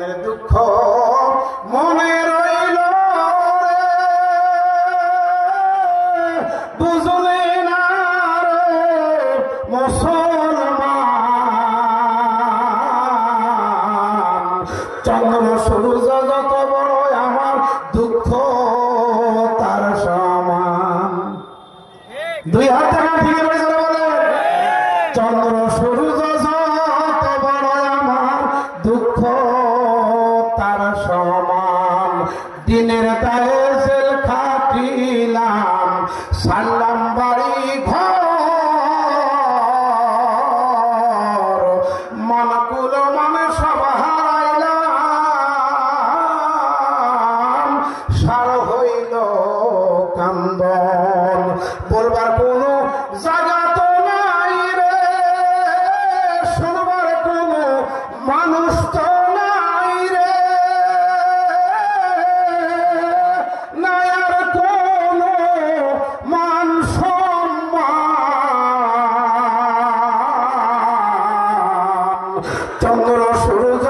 দিনের দুঃখ মনে রইল রে, বুঝলে না রে মুসলমান। চন্দ্র সূর্য যত বড় আমার দুঃখ তার সমান। দুই হাতে না ঠিক বলে চন্দ্র সূর্য যত বড় আমার দুঃখ তার সমান। দিনের দায়ে জেল খাটিলাম, সারলাম বাড়ি ঘর, মনকুল মানে সব হারাইলাম, সার হইল কান্দন। বলবার কোনো জায়গা তো নাই রে, শুনবার কোনো মানুষ তো নাই রে, নাই আর কোনো মান সম্মান। চন্দ্র সূর্য